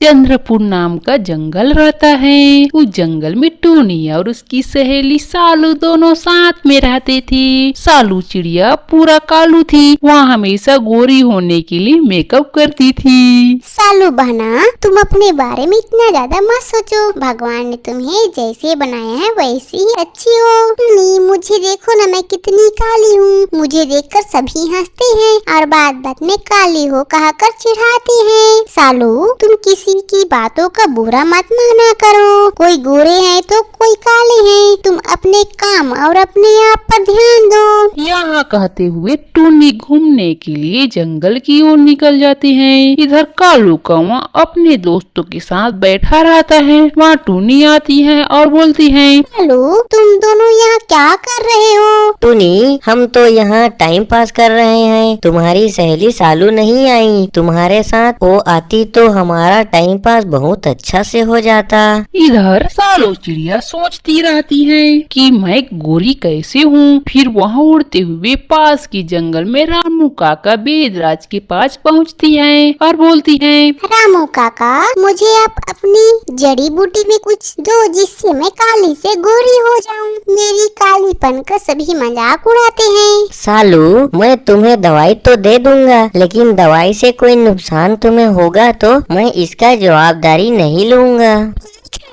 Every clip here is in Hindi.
चंद्रपुर नाम का जंगल रहता है। उस जंगल में टूनी और उसकी सहेली सालू दोनों साथ में रहते थे। सालू चिड़िया पूरा कालू थी। वहाँ हमेशा गोरी होने के लिए मेकअप करती थी। सालू बहना, तुम अपने बारे में इतना ज्यादा मत सोचो। भगवान ने तुम्हें जैसे बनाया है वैसे ही अच्छी हो। टूनी, मुझे देखो ना, मैं कितनी काली हूँ। मुझे देखकर सभी हंसते हैं और बात बात में काली हो कहकर चिढ़ाते हैं। सालू, तुम किसी की बातों का बुरा मत माना करो। कोई गोरे हैं तो कोई काले हैं। तुम अपने काम और अपने आप पर ध्यान दो। यहाँ कहते हुए टूनी घूमने के लिए जंगल की ओर निकल जाती है। इधर कालू कौवा अपने दोस्तों के साथ बैठा रहता है। वहाँ टूनी आती है और बोलती है, सालू, तुम दोनों यहाँ क्या कर रहे हो? टूनी, हम तो यहाँ टाइम पास कर रहे हैं। तुम्हारी सहेली सालू नहीं आई। तुम्हारे साथ वो आती तो हमारा टाइम पास बहुत अच्छा से हो जाता। इधर सालू चिड़िया सोचती रहती है कि मैं गोरी कैसे हूँ। फिर वहाँ उड़ते हुए पास की जंगल में रामू काका बेदराज के पास पहुँचती है और बोलती है, रामू काका, मुझे आप अपनी जड़ी बूटी में कुछ दो जिससे मैं काली से गोरी हो जाऊं। मेरी कालीपन का सभी मजाक उड़ाते हैं। सालू, मैं तुम्हें दवाई तो दे दूंगा, लेकिन दवाई से कोई नुकसान तुम्हें होगा तो मैं इसका जवाबदारी नहीं लूंगा।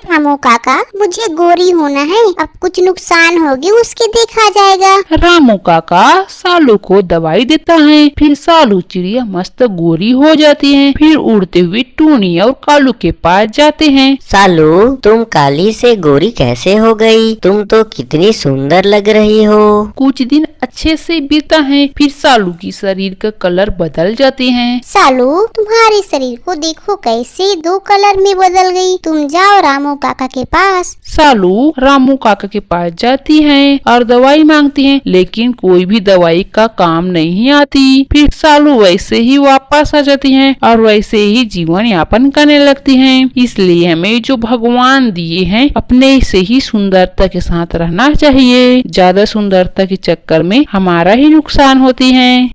रामू काका, मुझे गोरी होना है। अब कुछ नुकसान होगी उसके देखा जाएगा। रामू काका सालू को दवाई देता है। फिर सालू चिड़िया मस्त गोरी हो जाती है। फिर उड़ते हुए टूनी और कालू के पास जाते हैं। सालू, तुम काली से गोरी कैसे हो गई? तुम तो कितनी सुंदर लग रही हो। कुछ दिन अच्छे से बीता है। फिर सालू की शरीर का कलर बदल जाते हैं। सालू, तुम्हारे शरीर को देखो कैसे दो कलर में बदल गई। तुम जाओ रामू काका के पास। सालू रामू काका के पास जाती है और दवाई मांगती है, लेकिन कोई भी दवाई का काम नहीं आती। फिर सालू वैसे ही वापस आ जाती है और वैसे ही जीवन यापन करने लगती है। इसलिए हमें जो भगवान दिए हैं अपने से ही सुंदरता के साथ रहना चाहिए। ज्यादा सुंदरता के चक्कर में हमारा ही नुकसान होती है।